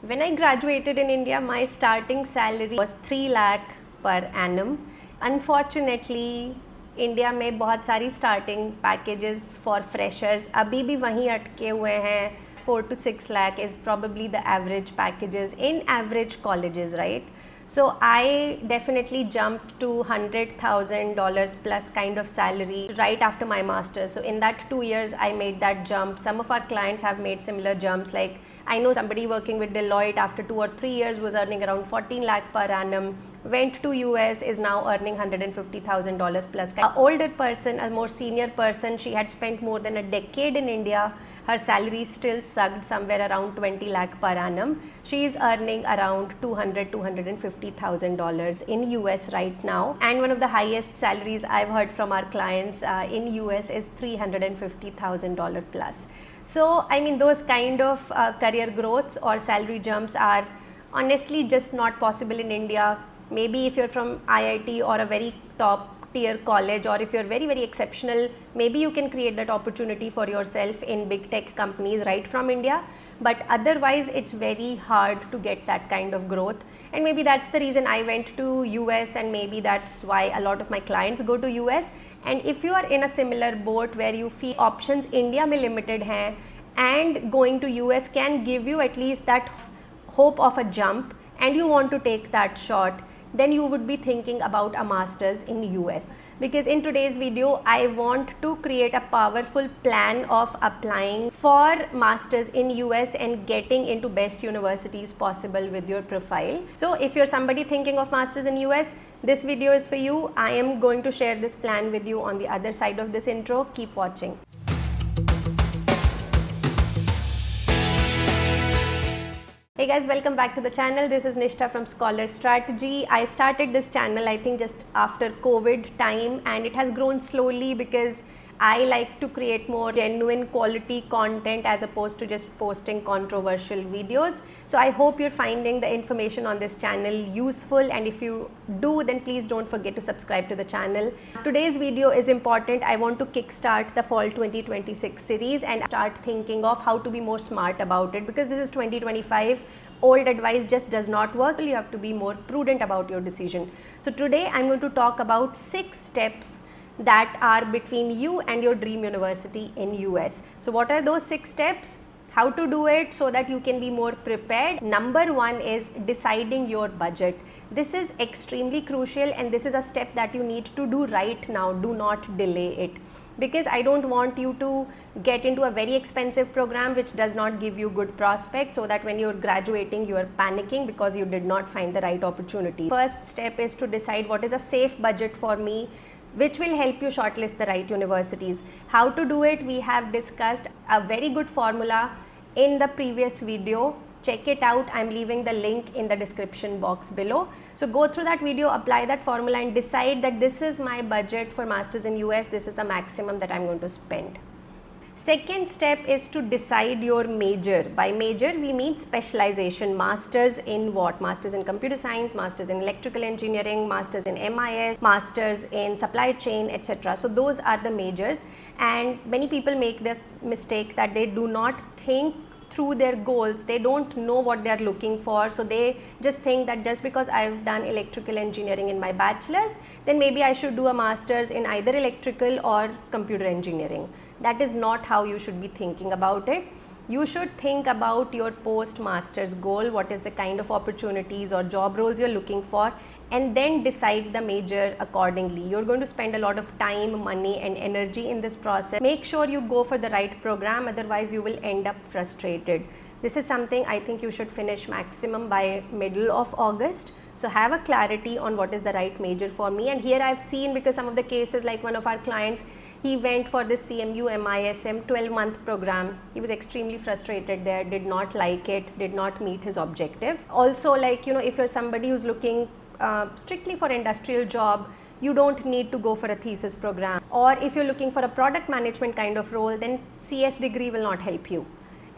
When I graduated in India, my starting salary was 3 lakh per annum. Unfortunately, India में बहुत सारी starting packages for freshers अभी भी वहीं अटके हुए हैं. 4 to 6 lakh is probably the average packages in average colleges, right? So I definitely jumped to $100,000 plus kind of salary right after my master's. So in that 2 years, I made that jump. Some of our clients have made similar jumps. Like I know somebody working with Deloitte after 2 or 3 years was earning around 14 lakh per annum. Went to US, is now earning $150,000 plus. An older person, a more senior person, she had spent more than a decade in India. Her salary still sucked somewhere around 20 lakh per annum. She is earning around $250,000 in US right now. And one of the highest salaries I've heard from our clients in US is $350,000 plus. So, I mean, those kind of career growths or salary jumps are honestly just not possible in India. Maybe if you're from IIT or a very top tier college, or if you're very, very exceptional, maybe you can create that opportunity for yourself in big tech companies right from India. But otherwise, it's very hard to get that kind of growth. And maybe that's the reason I went to US, and maybe that's why a lot of my clients go to US. And if you are in a similar boat where you feel options India mein limited hain, and going to US can give you at least that hope of a jump, and you want to take that shot, then you would be thinking about a master's in US. Because in today's video, I want to create a powerful plan of applying for masters in US and getting into best universities possible with your profile. So if you're somebody thinking of masters in US, this video is for you. I am going to share this plan with you on the other side of this intro. Keep watching. Hey guys, welcome back to the channel. This is Nishtha from Scholar Strategy. I started this channel I think just after COVID time, and it has grown slowly because I like to create more genuine quality content as opposed to just posting controversial videos. So I hope you're finding the information on this channel useful, and if you do, then please don't forget to subscribe to the channel. Today's video is important. I want to kickstart the fall 2026 series and start thinking of how to be more smart about it, because this is 2025. Old advice just does not work. You have to be more prudent about your decision. So today I'm going to talk about 6 steps that are between you and your dream university in US. So what are those 6 steps? How to do it so that you can be more prepared? Number 1 is deciding your budget. This is extremely crucial, and this is a step that you need to do right now. Do not delay it, because I don't want you to get into a very expensive program which does not give you good prospects, so that when you're graduating you are panicking because you did not find the right opportunity. First step is to decide what is a safe budget for me, which will help you shortlist the right universities. How to do it, we have discussed a very good formula in the previous video. Check it out. I'm leaving the link in the description box below. So go through that video, apply that formula, and decide that this is my budget for masters in US. This is the maximum that I'm going to spend. Second step is to decide your major. By major, we mean specialization. Masters in what? Masters in computer science, masters in electrical engineering, masters in MIS, masters in supply chain, etc. So those are the majors, and many people make this mistake that they do not think through their goals. They don't know what they are looking for, so they just think that just because I've done electrical engineering in my bachelor's, then maybe I should do a master's in either electrical or computer engineering. That is not how you should be thinking about it. You should think about your post-master's goal, what is the kind of opportunities or job roles you're looking for, and then decide the major accordingly. You're going to spend a lot of time, money and energy in this process. Make sure you go for the right program, otherwise you will end up frustrated. This is something I think you should finish maximum by middle of August. So have a clarity on what is the right major for me. And here I've seen, because some of the cases, like one of our clients, he went for this CMU MISM 12-month program. He was extremely frustrated there, did not like it, did not meet his objective. Also, like, you know, if you're somebody who's looking strictly for industrial job, you don't need to go for a thesis program. Or if you're looking for a product management kind of role, then CS degree will not help you.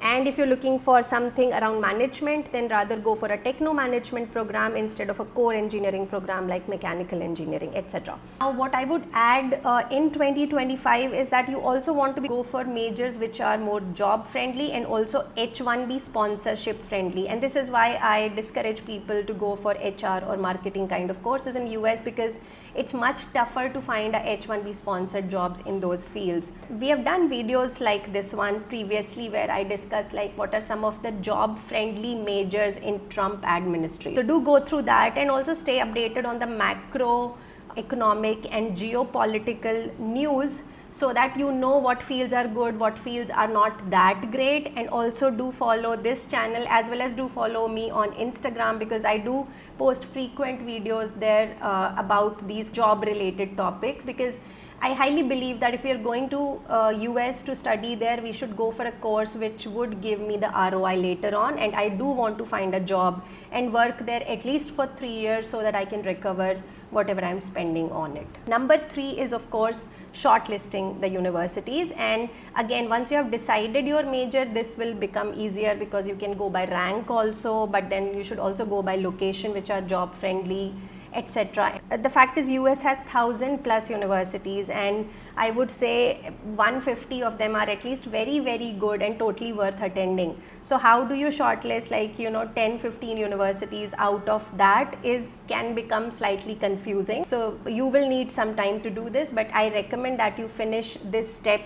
And if you're looking for something around management, then rather go for a techno management program instead of a core engineering program like mechanical engineering, etc. Now what I would add in 2025 is that you also want to go for majors which are more job friendly and also H1B sponsorship friendly, and this is why I discourage people to go for HR or marketing kind of courses in US, because it's much tougher to find a H1B sponsored jobs in those fields. We have done videos like this one previously where I discuss like what are some of the job friendly majors in Trump administration. So do go through that and also stay updated on the macro economic and geopolitical news, so that you know what fields are good, what fields are not that great. And also do follow this channel as well as do follow me on Instagram, because I do post frequent videos there about these job related topics, because I highly believe that if we are going to US to study there, we should go for a course which would give me the ROI later on, and I do want to find a job and work there at least for 3 years so that I can recover whatever I'm spending on it. Number 3 is of course shortlisting the universities, and again once you have decided your major, this will become easier because you can go by rank also, but then you should also go by location which are job friendly, etc. The fact is US has 1,000+ universities, and I would say 150 of them are at least very good and totally worth attending. So how do you shortlist like 10-15 universities out of that can become slightly confusing. So you will need some time to do this, but I recommend that you finish this step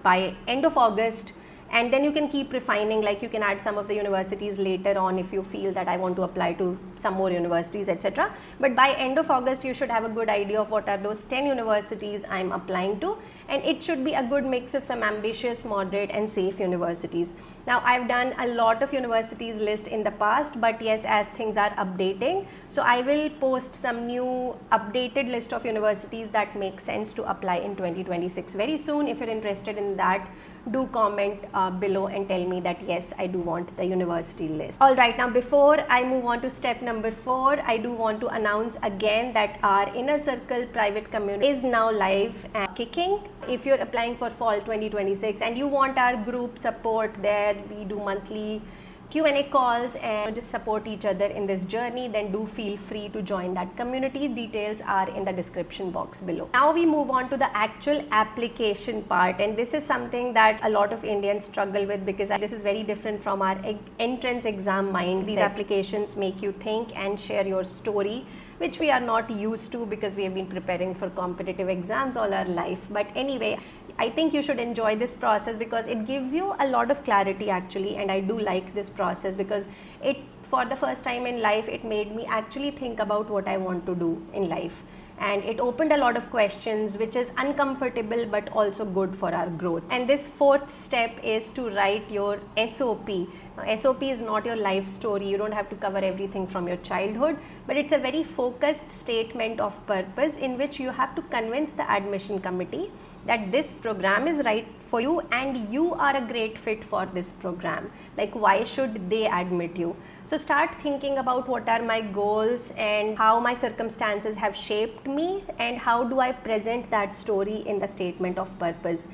by end of August, and then you can keep refining, like you can add some of the universities later on if you feel that I want to apply to some more universities, etc. But by end of August you should have a good idea of what are those 10 universities I'm applying to, and it should be a good mix of some ambitious, moderate and safe universities. Now I've done a lot of universities list in the past, but yes, as things are updating, so I will post some new updated list of universities that make sense to apply in 2026 very soon. If you're interested in that, do comment below and tell me that yes, I do want the university list. Alright, now before I move on to step number 4, I do want to announce again that our Inner Circle private community is now live and kicking. If you're applying for fall 2026 and you want our group support there, we do monthly Q&A calls and just support each other in this journey, then do feel free to join that community. Details are in the description box below. Now we move on to the actual application part, and this is something that a lot of Indians struggle with, because this is very different from our entrance exam mindset. These applications make you think and share your story, which we are not used to because we have been preparing for competitive exams all our life. But anyway, I think you should enjoy this process because it gives you a lot of clarity actually, and I do like this process because it, for the first time in life, it made me actually think about what I want to do in life, and it opened a lot of questions, which is uncomfortable but also good for our growth. And this 4th step is to write your SOP. Now, SOP is not your life story. You don't have to cover everything from your childhood, but it's a very focused statement of purpose in which you have to convince the admission committee that this program is right for you and you are a great fit for this program. Like, why should they admit you? So start thinking about what are my goals and how my circumstances have shaped me, and how do I present that story in the statement of purpose.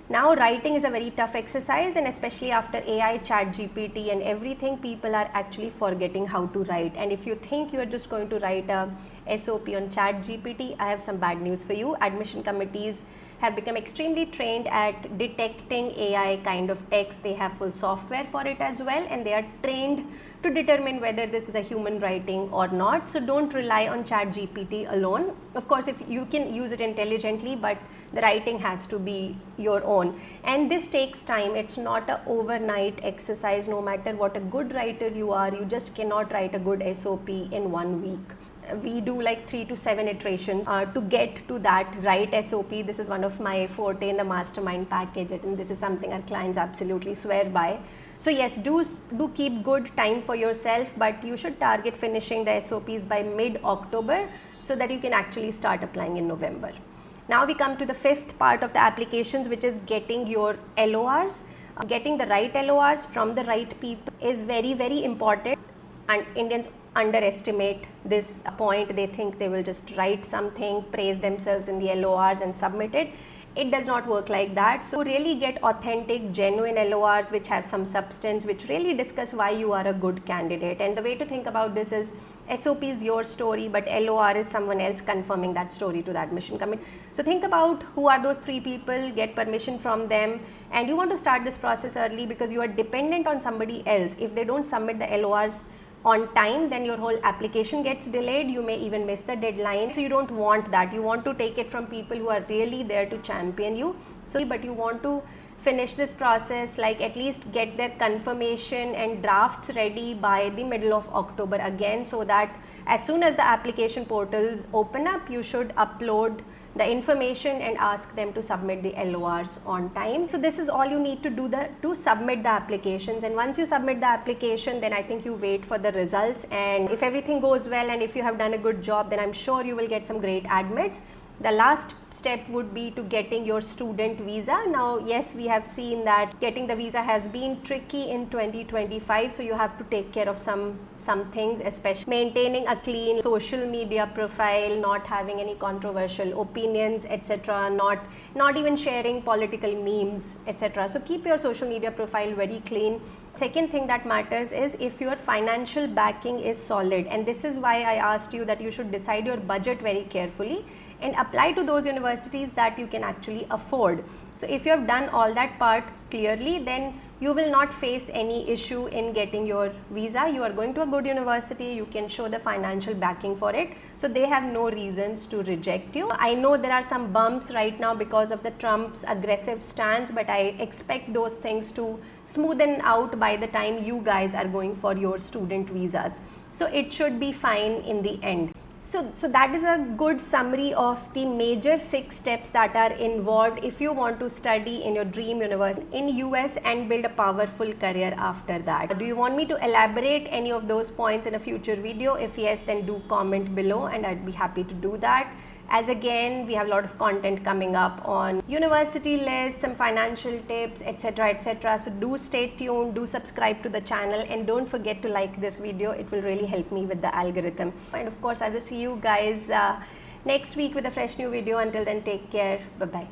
Now, writing is a very tough exercise, and especially after AI, ChatGPT and everything, people are actually forgetting how to write. And if you think you are just going to write a SOP on ChatGPT, I have some bad news for you. Admission committees have become extremely trained at detecting AI kind of text. They have full software for it as well, and they are trained to determine whether this is a human writing or not. So don't rely on ChatGPT alone. Of course, if you can use it intelligently, but the writing has to be your own. And this takes time. It's not an overnight exercise. No matter what a good writer you are, you just cannot write a good SOP in 1 week. We do like 3 to 7 iterations to get to that right SOP. This is one of my forte in the mastermind package, and this is something our clients absolutely swear by. So yes, do keep good time for yourself, but you should target finishing the SOPs by mid-October so that you can actually start applying in November. Now we come to the 5th part of the applications, which is getting your LORs. Getting the right LORs from the right people is very important, and Indians underestimate this point. They think they will just write something, praise themselves in the LORs and submit it. It does not work like that. So really get authentic, genuine LORs which have some substance, which really discuss why you are a good candidate. And the way to think about this is SOP is your story, but LOR is someone else confirming that story to the admission committee. So think about who are those 3 people, get permission from them, and you want to start this process early because you are dependent on somebody else. If they don't submit the LORs on time, then your whole application gets delayed. You may even miss the deadline. So you don't want that. You want to take it from people who are really there to champion you. So, but you want to finish this process, like at least get their confirmation and drafts ready by the middle of October again, so that as soon as the application portals open up, you should upload the information and ask them to submit the LORs on time. So this is all you need to do to submit the applications. And once you submit the application, then I think you wait for the results, and if everything goes well and if you have done a good job, then I'm sure you will get some great admits. The last step would be to getting your student visa. Now, yes, we have seen that getting the visa has been tricky in 2025, so you have to take care of some things, especially maintaining a clean social media profile, not having any controversial opinions, etc., not even sharing political memes, etc. So keep your social media profile very clean. Second thing that matters is if your financial backing is solid, and this is why I asked you that you should decide your budget very carefully and apply to those universities that you can actually afford. So if you have done all that part clearly, then you will not face any issue in getting your visa. You are going to a good university, you can show the financial backing for it, so they have no reasons to reject you. I know there are some bumps right now because of the Trump's aggressive stance, but I expect those things to smoothen out by the time you guys are going for your student visas. So it should be fine in the end. So that is a good summary of the major 6 steps that are involved if you want to study in your dream university in US and build a powerful career after that. Do you want me to elaborate any of those points in a future video? If yes, then do comment below and I'd be happy to do that. As again, we have a lot of content coming up on university lists, some financial tips, etc., etc. So do stay tuned, do subscribe to the channel, and don't forget to like this video. It will really help me with the algorithm. And of course, I will see you guys next week with a fresh new video. Until then, take care. Bye-bye.